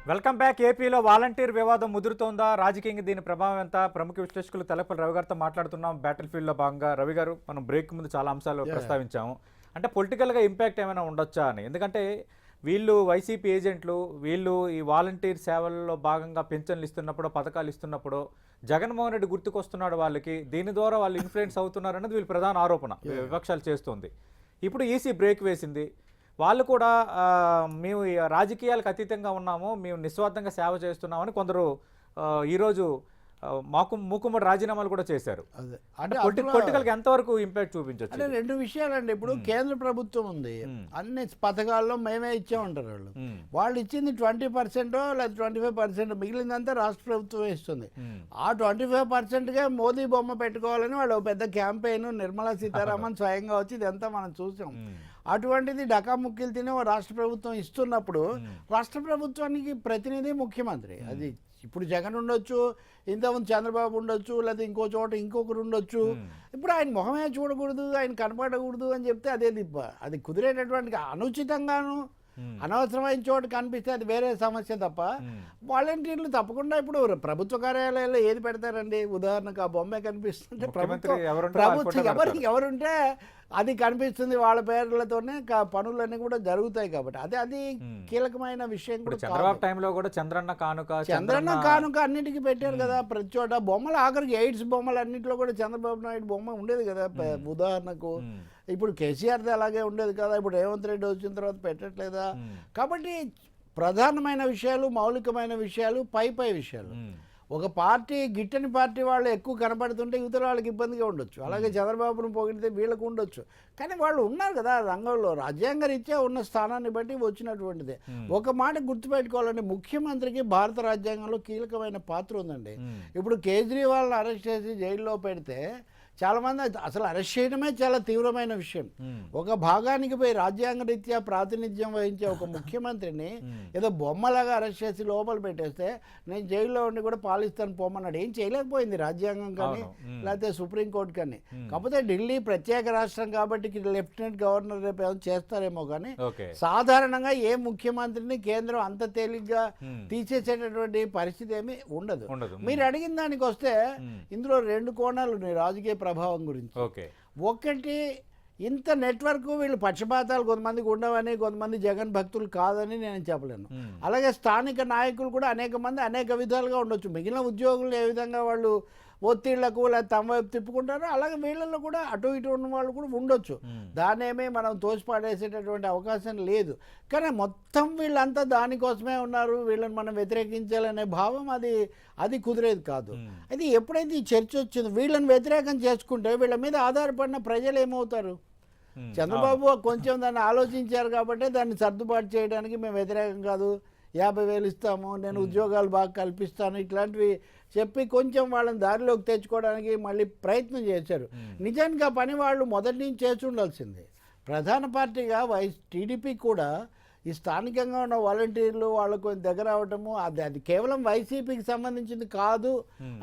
Welcome back. ఏపీలో volunteer వివాదం ముదురుతోందా? రాజకీయంగా దీని ప్రభావం ఎంత? ప్రముఖ విశ్లేషకులు తెలపల్లి రవి గారితో మాట్లాడుతున్నాం. బ్యాటిల్ ఫీల్డ్లో భాగంగా రవి గారు, మనం బ్రేక్ ముందు చాలా అంశాలు ప్రస్తావించాము. అంటే పొలిటికల్గా ఇంపాక్ట్ ఏమైనా ఉండొచ్చా అని. ఎందుకంటే వీళ్ళు వైసీపీ ఏజెంట్లు, వీళ్ళు ఈ వాలంటీర్ సేవల్లో భాగంగా పెన్షన్లు ఇస్తున్నప్పుడు, పథకాలు ఇస్తున్నప్పుడు జగన్మోహన్ రెడ్డి గుర్తుకొస్తున్నాడు వాళ్ళకి. దీని ద్వారా వాళ్ళు ఇన్ఫ్లుయెన్స్ అవుతున్నారు అనేది వీళ్ళు ప్రధాన ఆరోపణ విపక్షాలు చేస్తుంది. ఇప్పుడు ఈసీ బ్రేక్ వేసింది. వాళ్ళు కూడా మేము రాజకీయాలకు అతీతంగా ఉన్నాము, మేము నిస్వార్థంగా సేవ చేస్తున్నామని కొందరు ఈరోజు మూకుమ్మడి రాజీనామాలు కూడా చేశారు. అంటే పొలిటికల్గా ఎంతవరకు ఇంపాక్ట్ చూపించవచ్చు? అంటే రెండు విషయాలండి. ఇప్పుడు కేంద్ర ప్రభుత్వం ఉంది, అన్ని పథకాల్లో మేమే ఇచ్చామంటారు వాళ్ళు. వాళ్ళు ఇచ్చింది 20% లేదా 25%, మిగిలిందంతా రాష్ట్ర ప్రభుత్వం ఇస్తుంది. ఆ 25%గా మోదీ బొమ్మ పెట్టుకోవాలని వాళ్ళు పెద్ద క్యాంపెయిన్, నిర్మలా సీతారామన్ స్వయంగా వచ్చి ఇదంతా మనం చూసాం. అటువంటిది డకాముక్కీలు తిని రాష్ట్ర ప్రభుత్వం ఇస్తున్నప్పుడు రాష్ట్ర ప్రభుత్వానికి ప్రతినిధి ముఖ్యమంత్రి. అది ఇప్పుడు జగన్ ఉండొచ్చు, ఇంతకుముందు చంద్రబాబు ఉండొచ్చు, లేదా ఇంకో చోట ఇంకొకరు ఉండొచ్చు. ఇప్పుడు ఆయన మొహమే చూడకూడదు, ఆయన కనపడకూడదు అని చెప్తే అది కుదిరేటటువంటి అనుచితంగాను అనవసరమైన చోట కనిపిస్తే అది వేరే సమస్య తప్ప, వాలంటీర్లు తప్పకుండా ఇప్పుడు ప్రభుత్వ కార్యాలయాల్లో ఏది పెడతారండి? ఉదాహరణకు ఆ బొమ్మే కనిపిస్తుంటే ప్రభుత్వం ఎవరుంటే అది కనిపిస్తుంది, వాళ్ళ పేర్లతోనే పనులన్నీ కూడా జరుగుతాయి. కాబట్టి అది కీలకమైన విషయం కూడా. చంద్రన్న కానుక అన్నిటికీ పెట్టారు కదా ప్రతి చోట. బొమ్మలు ఆఖరికి ఎయిడ్స్ బొమ్మలు అన్నింటిలో కూడా చంద్రబాబు నాయుడు బొమ్మ ఉండేది కదా ఉదాహరణకు. ఇప్పుడు కేసీఆర్ది అలాగే ఉండేది కదా, ఇప్పుడు రేవంత్ రెడ్డి వచ్చిన తర్వాత పెట్టట్లేదా? కాబట్టి ప్రధానమైన విషయాలు, మౌలికమైన విషయాలు, పై విషయాలు. ఒక పార్టీ గిట్టని పార్టీ వాళ్ళు ఎక్కువ కనపడుతుంటే యువతల వాళ్ళకి ఇబ్బందిగా ఉండొచ్చు. అలాగే చంద్రబాబును పొగిడితే వీళ్ళకు ఉండొచ్చు. కానీ వాళ్ళు ఉన్నారు కదా రంగంలో, రాజ్యాంగ రీత్యా ఉన్న స్థానాన్ని బట్టి వచ్చినటువంటిదే. ఒక మాట గుర్తుపెట్టుకోవాలండి, ముఖ్యమంత్రికి భారత రాజ్యాంగంలో కీలకమైన పాత్ర ఉందండి. ఇప్పుడు కేజ్రీవాల్ని అరెస్ట్ చేసి జైల్లో పెడితే చాలామంది అసలు అరెస్ట్ చేయడమే చాలా తీవ్రమైన విషయం. ఒక భాగానికి పోయి రాజ్యాంగ రీత్యా ప్రాతినిధ్యం వహించే ఒక ముఖ్యమంత్రిని ఏదో బొమ్మలాగా అరెస్ట్ చేసి లోపల పెట్టేస్తే నేను జైల్లో ఉండి కూడా పాలిస్తాను పోమన్నాడు. ఏం చేయలేకపోయింది రాజ్యాంగం కానీ లేకపోతే సుప్రీంకోర్టు కానీ. కాకపోతే ఢిల్లీ ప్రత్యేక రాష్ట్రం కాబట్టి లెఫ్టినెంట్ గవర్నర్ రేపు ఏమైనా చేస్తారేమో కానీ సాధారణంగా ఏ ముఖ్యమంత్రిని కేంద్రం అంత తేలిగ్గా తీసేసేటటువంటి పరిస్థితి ఏమి ఉండదు. మీరు అడిగిన దానికి వస్తే ఇందులో రెండు కోణాలు ఉన్నాయి రాజకీయ ప్రభావం గురించి. ఒకటి, ఇంత నెట్వర్క్ వీళ్ళు పక్షపాతాలు కొంతమందికి ఉండవని, కొంతమంది జగన్ భక్తులు కాదని నేను చెప్పలేను. అలాగే స్థానిక నాయకులు కూడా అనేక మంది అనేక విధాలుగా ఉండొచ్చు. మిగిలిన ఉద్యోగులు ఏ విధంగా వాళ్ళు ఒత్తిళ్లకు లేదా తమ వైపు తిప్పుకుంటారో అలాగే వీళ్ళల్లో కూడా అటు ఇటు ఉన్న వాళ్ళు కూడా ఉండొచ్చు. దానేమీ మనం తోసిపాడేసేటటువంటి అవకాశం లేదు. కానీ మొత్తం వీళ్ళంతా దానికోసమే ఉన్నారు, వీళ్ళని మనం వ్యతిరేకించాలనే భావం అది కుదిరేది కాదు. అది ఎప్పుడైతే ఈ చర్చ వచ్చిందో వీళ్ళని వ్యతిరేకం చేసుకుంటే వీళ్ళ మీద ఆధారపడిన ప్రజలు ఏమవుతారు? చంద్రబాబు కొంచెం దాన్ని ఆలోచించారు కాబట్టి దాన్ని సర్దుబాటు చేయడానికి మేము వ్యతిరేకం కాదు, 50,000 ఇస్తాము, నేను ఉద్యోగాలు బాగా కల్పిస్తాను, ఇట్లాంటివి చెప్పి కొంచెం వాళ్ళని దారిలోకి తెచ్చుకోవడానికి మళ్ళీ ప్రయత్నం చేశారు. నిజానికి ఆ పని వాళ్ళు మొదటి నుంచి చేసి ఉండాల్సిందే. ప్రధాన పార్టీగా టీడీపీ కూడా ఈ స్థానికంగా ఉన్న వాలంటీర్లు వాళ్ళకు దగ్గర అవటము అది కేవలం వైసీపీకి సంబంధించింది కాదు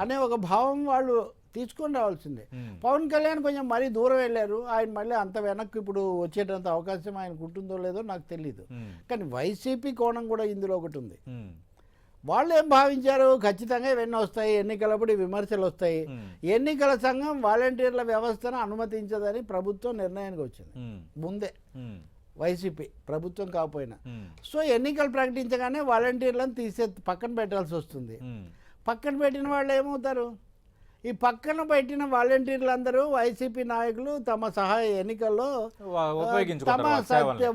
అనే ఒక భావం వాళ్ళు తీసుకొని రావాల్సిందే. పవన్ కళ్యాణ్ కొంచెం మరీ దూరం వెళ్ళారు, ఆయన మళ్ళీ అంత వెనక్కి ఇప్పుడు వచ్చేటంత అవకాశం ఆయనకు ఉంటుందో లేదో నాకు తెలీదు. కానీ వైసీపీ కోణం కూడా ఇందులో ఒకటి ఉంది. వాళ్ళు ఏం భావించారు? ఖచ్చితంగా ఇవన్నీ వస్తాయి, ఎన్నికలప్పుడు విమర్శలు వస్తాయి, ఎన్నికల సంఘం వాలంటీర్ల వ్యవస్థను అనుమతించదని ప్రభుత్వం నిర్ణయానికి వచ్చింది ముందే, వైసీపీ ప్రభుత్వం కాకపోయినా. సో ఎన్నికలు ప్రకటించగానే వాలంటీర్లను పక్కన పెట్టాల్సి వస్తుంది. పక్కన పెట్టిన వాళ్ళు ఏమవుతారు? ఈ పక్కన పెట్టిన వాలంటీర్లందరూ వైసీపీ నాయకులు తమ సహాయ ఎన్నికల్లో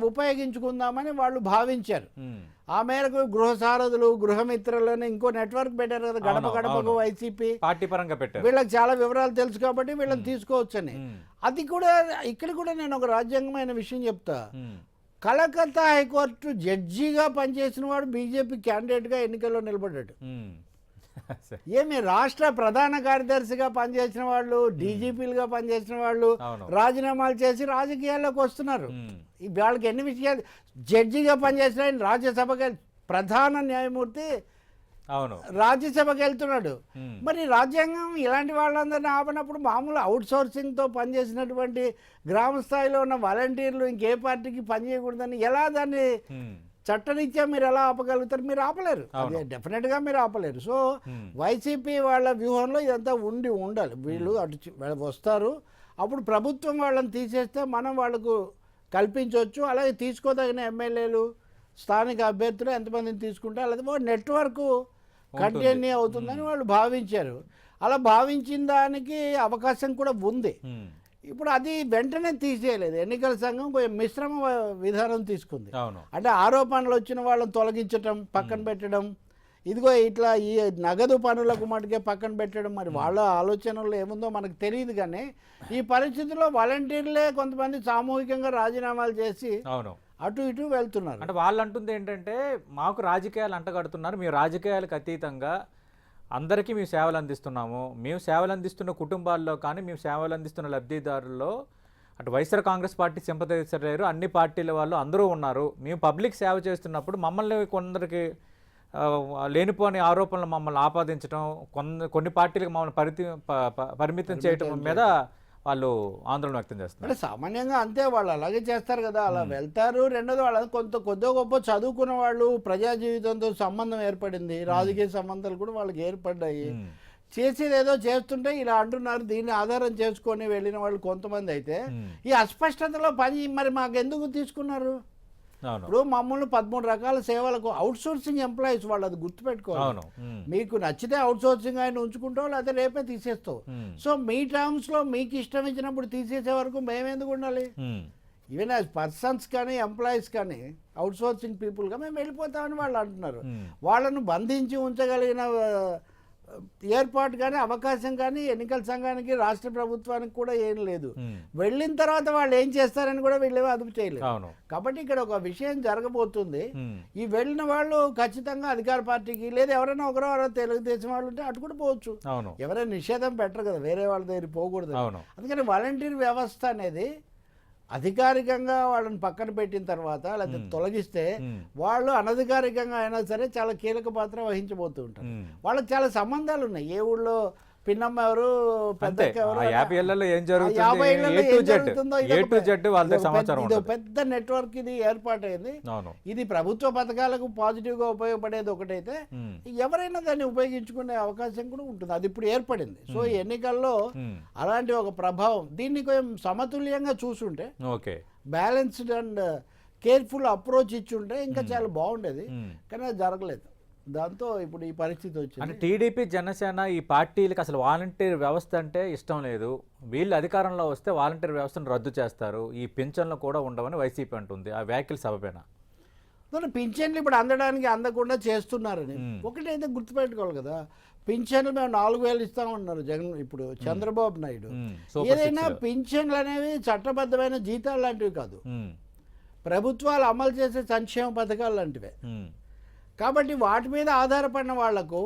ఉపయోగించుకుందామని వాళ్ళు భావించారు. ఆ మేరకు గృహ సారథులు, గృహమిత్రులని ఇంకో నెట్వర్క్ పెట్టారు కదా, గడప గడపకు వైసీపీ పార్టీ పరంగా పెట్టారు. వీళ్ళకి చాలా వివరాలు తెలుసు కాబట్టి వీళ్ళని తీసుకోవచ్చని. అది కూడా ఇక్కడ కూడా నేను ఒక రాజ్యాంగమైన విషయం చెప్తా. కలకత్తా హైకోర్టు జడ్జిగా పనిచేసిన వాడు బీజేపీ క్యాండిడేట్గా ఎన్నికల్లో నిలబడ్డాడు. ఏమి రాష్ట్ర ప్రధాన కార్యదర్శిగా పనిచేసిన వాళ్ళు, డీజీపీలుగా పనిచేసిన వాళ్ళు రాజీనామాలు చేసి రాజకీయాల్లోకి వస్తున్నారు. వాళ్ళకి ఎన్ని విషయాలు. జడ్జిగా పనిచేసిన ఆయన రాజ్యసభకి ప్రధాన న్యాయమూర్తి రాజ్యసభకి వెళ్తున్నాడు. మరి రాజ్యాంగం ఇలాంటి వాళ్ళందరినీ ఆపనప్పుడు మామూలు అవుట్ సోర్సింగ్తో పనిచేసినటువంటి గ్రామ స్థాయిలో ఉన్న వాలంటీర్లు ఇంకే పార్టీకి పనిచేయకూడదని ఎలా దాన్ని చట్టరీత్యా మీరు ఎలా ఆపగలుగుతారు? మీరు ఆపలేరు, అది డెఫినెట్గా మీరు ఆపలేరు. సో వైసీపీ వాళ్ళ వ్యూహంలో ఇదంతా ఉండాలి. వీళ్ళు వాళ్ళు వస్తారు, అప్పుడు ప్రభుత్వం వాళ్ళని తీసేస్తే మనం వాళ్ళకు కల్పించవచ్చు. అలాగే తీసుకోదగిన ఎమ్మెల్యేలు, స్థానిక అభ్యర్థులు ఎంతమందిని తీసుకుంటే అలాగే నెట్వర్క్ కంటిన్యూ అవుతుందని వాళ్ళు భావించారు. అలా భావించిన దానికి అవకాశం కూడా ఉంది. ఇప్పుడు అది వెంటనే తీసేయలేదు. ఎన్నికల సంఘం కొంచెం మిశ్రమ విధానం తీసుకుంది. అంటే ఆరోపణలు వచ్చిన వాళ్ళని తొలగించటం, పక్కన పెట్టడం, ఇదిగో ఇట్లా ఈ నగదు పనులకు మటుకే పక్కన పెట్టడం. మరి వాళ్ళ ఆలోచనలో ఏముందో మనకు తెలియదు. కానీ ఈ పరిస్థితుల్లో వాలంటీర్లే కొంతమంది సామూహికంగా రాజీనామాలు చేసి అటు ఇటు వెళ్తున్నారు. అంటే వాళ్ళు అంటుంది ఏంటంటే, మాకు రాజకీయాలు అంటగడుతున్నారు, మేము రాజకీయాలకు అతీతంగా అందరికీ మేము సేవలు అందిస్తున్నాము. మేము సేవలు అందిస్తున్న కుటుంబాల్లో కానీ మేము సేవలు అందిస్తున్న లబ్ధిదారుల్లో అటు వైఎస్ఆర్ కాంగ్రెస్ పార్టీ సింపథైజర్ లేరు, అన్ని పార్టీల వాళ్ళు అందరూ ఉన్నారు. మేము పబ్లిక్ సేవ చేస్తున్నప్పుడు మమ్మల్ని కొందరికి లేనిపోని ఆరోపణలు మమ్మల్ని ఆపాదించడం, కొన్ని పార్టీలకు మమ్మల్ని పరిమితం చేయటం మీద వాళ్ళు ఆందోళన వ్యక్తం చేస్తారు. అంటే సామాన్యంగా అంతే, వాళ్ళు అలాగే చేస్తారు కదా, అలా వెళ్తారు. రెండోది వాళ్ళ కొద్దిగా గొప్ప చదువుకున్న వాళ్ళు, ప్రజా జీవితంతో సంబంధం ఏర్పడింది, రాజకీయ సంబంధాలు కూడా వాళ్ళకి ఏర్పడ్డాయి. చేసేది ఏదో చేస్తుంటే ఇలా అంటున్నారు, దీన్ని ఆధారం చేసుకొని వెళ్ళిన వాళ్ళు కొంతమంది. అయితే ఈ అస్పష్టతలో పని మరి మాకెందుకు తీసుకున్నారు? ఇప్పుడు మమ్మల్ని 13 రకాల సేవలకు అవుట్ సోర్సింగ్ ఎంప్లాయీస్ వాళ్ళు, అది గుర్తుపెట్టుకోవాలి. మీకు నచ్చితే అవుట్ సోర్సింగ్ ఆయన ఉంచుకుంటావు, లేకపోతే రేపే తీసేస్తావు. సో మీ టర్మ్స్ లో మీకు ఇష్టం ఇచ్చినప్పుడు తీసేసే వరకు మేమెందుకు ఉండాలి? ఈవెన్ యాజ్ పర్సన్స్ కానీ ఎంప్లాయీస్ కానీ అవుట్ సోర్సింగ్ పీపుల్గా మేము వెళ్ళిపోతామని వాళ్ళు అంటున్నారు. వాళ్ళను బంధించి ఉంచగలిగిన ఏర్పాటు కానీ అవకాశం కానీ ఎన్నికల సంఘానికి, రాష్ట్ర ప్రభుత్వానికి కూడా ఏం లేదు. వెళ్ళిన తర్వాత వాళ్ళు ఏం చేస్తారని కూడా వీళ్ళేమో అదుపు చేయలేదు. కాబట్టి ఇక్కడ ఒక విషయం జరగబోతుంది. ఈ వెళ్ళిన వాళ్ళు ఖచ్చితంగా అధికార పార్టీకి, లేదా ఎవరైనా ఒకరో తెలుగుదేశం వాళ్ళు ఉంటే అటు కూడా పోవచ్చు. ఎవరైనా నిషేధం పెట్టరు కదా, వేరే వాళ్ళ దగ్గర పోకూడదు. అందుకని వాలంటీర్ వ్యవస్థ అనేది అధికారికంగా వాళ్ళని పక్కన పెట్టిన తర్వాత లేదా తొలగిస్తే వాళ్ళు అనధికారికంగా అయినా సరే చాలా కీలక పాత్ర వహించబోతూ ఉంటారు. వాళ్ళకి చాలా సంబంధాలు ఉన్నాయి. ఏ ఊళ్ళో పిన్నమ్మ ఎవరు, పెద్దక్క ఎవరు, పెద్ద నెట్వర్క్ ఇది ఏర్పాటైంది. ఇది ప్రభుత్వ పథకాలకు పాజిటివ్ గా ఉపయోగపడేది ఒకటైతే, ఎవరైనా దాన్ని ఉపయోగించుకునే అవకాశం కూడా ఉంటుంది. అది ఇప్పుడు ఏర్పడింది. సో ఎన్నికల్లో అలాంటి ఒక ప్రభావం, దీన్ని కొంచెం సమతుల్యంగా చూసుంటే, బ్యాలెన్స్డ్ అండ్ కేర్ఫుల్ అప్రోచ్ ఇచ్చుంటే ఇంకా చాలా బాగుండేది. కానీ అది జరగలేదు. దాంతో ఇప్పుడు ఈ పరిస్థితి వచ్చింది. అంటే టీడీపీ, జనసేన ఈ పార్టీలకు అసలు వాలంటీర్ వ్యవస్థ అంటే ఇష్టం లేదు. వీళ్ళు అధికారంలో వస్తే వాలంటీర్ వ్యవస్థను రద్దు చేస్తారు, ఈ పింఛన్లు కూడా ఉండవని వైసీపీ అంటుంది. ఆ వ్యాఖ్యలు సభపైన పింఛన్లు ఇప్పుడు అందకుండా చేస్తున్నారని ఒకటైతే గుర్తుపెట్టుకోవాలి కదా. పింఛన్లు మేము 4,000 ఇస్తామన్నారు జగన్, ఇప్పుడు చంద్రబాబు నాయుడు. ఏదైనా పింఛన్లు అనేవి చట్టబద్ధమైన జీతాలు లాంటివి కాదు, ప్రభుత్వాలు అమలు చేసే సంక్షేమ పథకాలు లాంటివే. కాబట్టి వాటి మీద ఆధారపడిన వాళ్లకు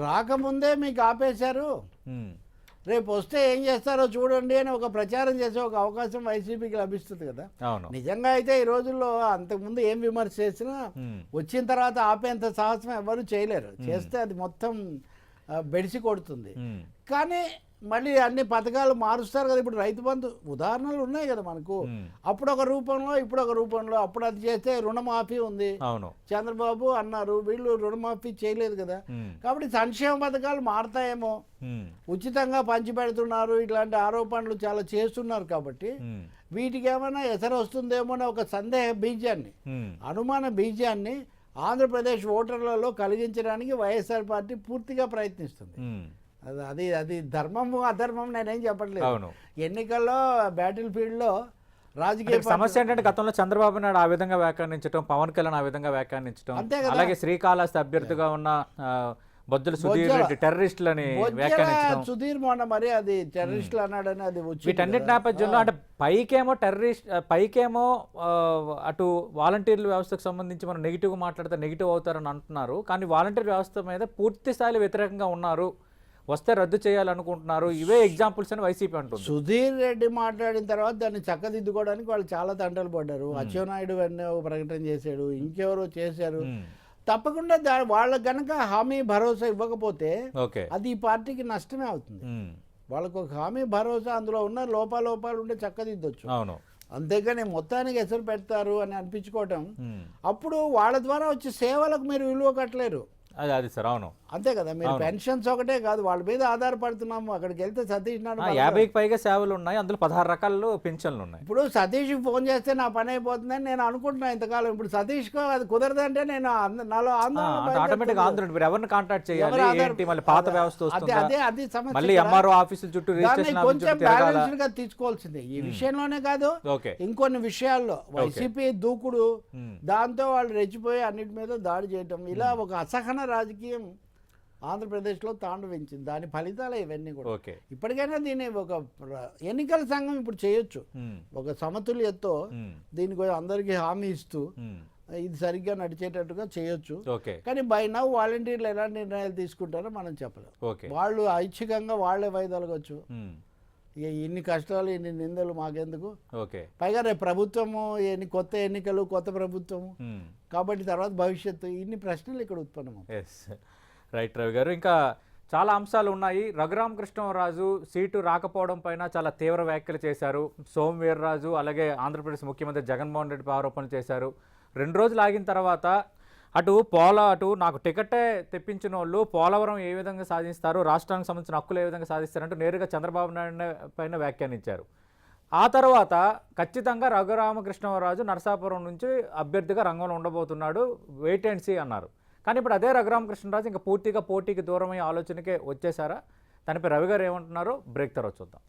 రాకముందే మీకు ఆపేశారు, రేపు వస్తే ఏం చేస్తారో చూడండి అని ఒక ప్రచారం చేసే ఒక అవకాశం వైసీపీకి లభిస్తుంది కదా. నిజంగా అయితే ఈ రోజుల్లో అంతకుముందు ఏం విమర్శ చేసినా వచ్చిన తర్వాత ఆపేంత సాహసం ఎవరు చేయలేరు. చేస్తే అది మొత్తం బెడిసి కొడుతుంది. కానీ మళ్ళీ అన్ని పథకాలు మారుస్తారు కదా. ఇప్పుడు రైతు బంధు ఉదాహరణలు ఉన్నాయి కదా మనకు, అప్పుడు ఒక రూపంలో ఇప్పుడు ఒక రూపంలో. అప్పుడు అది చేస్తే రుణమాఫీ ఉంది, చంద్రబాబు అన్నారు, వీళ్ళు రుణమాఫీ చేయలేదు కదా. కాబట్టి సంక్షేమ పథకాలు మారుతాయేమో, ఉచితంగా పంచిపెడుతున్నారు, ఇట్లాంటి ఆరోపణలు చాలా చేస్తున్నారు. కాబట్టి వీటికి ఏమైనా ఎసరు వస్తుందేమో అనే ఒక సందేహ బీజాన్ని, అనుమాన బీజాన్ని ఆంధ్రప్రదేశ్ ఓటర్లలో కలిగించడానికి వైఎస్ఆర్ పార్టీ పూర్తిగా ప్రయత్నిస్తుంది. అది అది ధర్మము అధర్మం నేనేం చెప్పట్లేదు. ఎన్నికల్లో బ్యాటిల్ ఫీల్డ్ లో రాజకీయ సమస్య ఏంటంటే, గతంలో చంద్రబాబు నాయుడు ఆ విధంగా వ్యాఖ్యానించడం, పవన్ కళ్యాణ్ ఆ విధంగా వ్యాఖ్యానించడం, అలాగే శ్రీకాళహస్తి అభ్యర్థిగా ఉన్న బొజ్జల సుధీర్ రెడ్డి టెర్రరిస్టులని వ్యాఖ్యానించడం. సుధీర్ మొన్న మరి అది టెర్రరిస్టులు అన్నాడని అది వీటన్నిటి నేపథ్యంలో అంటే పైకేమో అటు వాలంటీర్ల వ్యవస్థకు సంబంధించి మనం నెగిటివ్గా మాట్లాడితే నెగిటివ్ అవుతారని అంటున్నారు. కానీ వాలంటీర్ వ్యవస్థ మీద పూర్తి స్థాయిలో వ్యతిరేకంగా ఉన్నారు, వస్తే రద్దు చేయాలనుకుంటున్నారు. ఇవే ఎగ్జాంపుల్స్ అని వైసీపీ అంటుంది. సుధీర్ రెడ్డి మాట్లాడిన తర్వాత దాన్ని చక్కదిద్దుకోవడానికి వాళ్ళు చాలా తంటలు పడ్డారు. అచ్చెన్నాయుడు వెన్న ప్రకటన చేశాడు, ఇంకెవరో చేశారు. తప్పకుండా వాళ్ళకి గనక హామీ భరోసా ఇవ్వకపోతే అది ఈ పార్టీకి నష్టమే అవుతుంది. వాళ్ళకు ఒక హామీ భరోసా, అందులో ఉన్న లోపాలు ఉంటే చక్కదిద్దొచ్చు. అంతేగాని మొత్తానికి ఎసరు పెడతారు అని అనిపించుకోవటం, ఉమ్. అప్పుడు వాళ్ళ ద్వారా వచ్చే సేవలకు మీరు విలువ కట్టలేరు. అది సార్ అవును. అంతే కదా, మీరు పెన్షన్స్ ఒకటే కాదు వాళ్ళ మీద ఆధారపడుతున్నాము. అక్కడికి వెళ్తే సతీష్ నాడు 50కి పైగా సేవలు ఉన్నాయి, అందులో 16 రకాల పెన్షన్లు ఉన్నాయి. ఇప్పుడు సతీష్కి ఫోన్ చేస్తే నా పని అయిపోతుందని నేను అనుకుంటున్నా ఇంతకాలం. ఇప్పుడు సతీష్కు అది కుదరదంటే నేను నాలో ఆందోళన ఆటోమేటిక్ ఆంధ్రుడు మీరు ఎవరిని కాంటాక్ట్ చేయాలి ఏంటి, మళ్ళీ పాత వ్యవస్థ వస్తుందా, అది సమస్య. మళ్ళీ ఎంఆర్ఓ ఆఫీసుల చుట్టూ రిజిస్ట్రేషన్ ఆఫీసుల కొంచెం చుట్టూ తిరగాల. బ్యాలెన్స్డ్ గా తీసుకోవాల్సిందే ఈ విషయంలోనే కాదు, ఓకే ఇంకొన్ని విషయాల్లో వైసీపీ దూకుడు, ఉమ్. దాంతో వాళ్ళు రెచ్చిపోయి అన్నిటి మీద దాడి చేయటం, ఇలా ఒక అసహన రాజకీయం ఆంధ్రప్రదేశ్లో తాండవించింది. దాని ఫలితాలే ఇవన్నీ కూడా. ఓకే ఇప్పటికైనా దీన్ని ఒక ఎన్నికల సంఘం ఇప్పుడు చేయొచ్చు, ఉమ్. ఒక సమతుల్యతతో ఉమ్. దీనికి అందరికీ హామీ ఇస్తూ ఉమ్. ఇది సరిగ్గా నడిచేటట్టుగా చేయొచ్చు. ఓకే కానీ బై నౌ వాలంటీర్లు ఎలాంటి నిర్ణయాలు తీసుకుంటారో మనం చెప్పలేం. ఓకే వాళ్ళు ఐచ్ఛికంగా వాళ్ళే వైదొలగొచ్చు. ఉమ్. ఇక ఇన్ని కష్టాలు ఇన్ని నిందలు మాకెందుకు, ఓకే పైగా రేపు ప్రభుత్వము కొత్త ఎన్నికలు కొత్త ప్రభుత్వము ఉమ్. కాబట్టి తర్వాత భవిష్యత్తు, ఇన్ని ప్రశ్నలు ఇక్కడ ఉత్పన్నమవుతాయి. ఎస్ రైట్ రవి గారు. ఇంకా చాలా అంశాలు ఉన్నాయి. రఘురామకృష్ణరాజు సీటు రాకపోవడం పైన చాలా తీవ్ర వ్యాఖ్యలు చేశారు. సోమవీర్రాజు అలాగే ఆంధ్రప్రదేశ్ ముఖ్యమంత్రి జగన్మోహన్ రెడ్డి ఆరోపణలు చేశారు. 2 రోజులు ఆగిన తర్వాత అటు నాకు టికెటే తెప్పించిన వాళ్ళు పోలవరం ఏ విధంగా సాధిస్తారు, రాష్ట్రానికి సంబంధించిన హక్కులు ఏ విధంగా సాధిస్తారంటూ నేరుగా చంద్రబాబు నాయుడు పైన వ్యాఖ్యానించారు. ఆ తర్వాత ఖచ్చితంగా రఘురామకృష్ణరాజు నరసాపురం నుంచి అభ్యర్థిగా రంగంలో ఉండబోతున్నాడు, వెయిట్ అండ్ సీ అన్నారు. కానీ ఇప్పుడు అదే రఘురామకృష్ణరాజు ఇంకా పూర్తిగా పోటీకి దూరమయ్యే ఆలోచనకే వచ్చేసారా? దానిపై రవి గారు ఏమంటున్నారో బ్రేక్ తర్వాత చూద్దాం.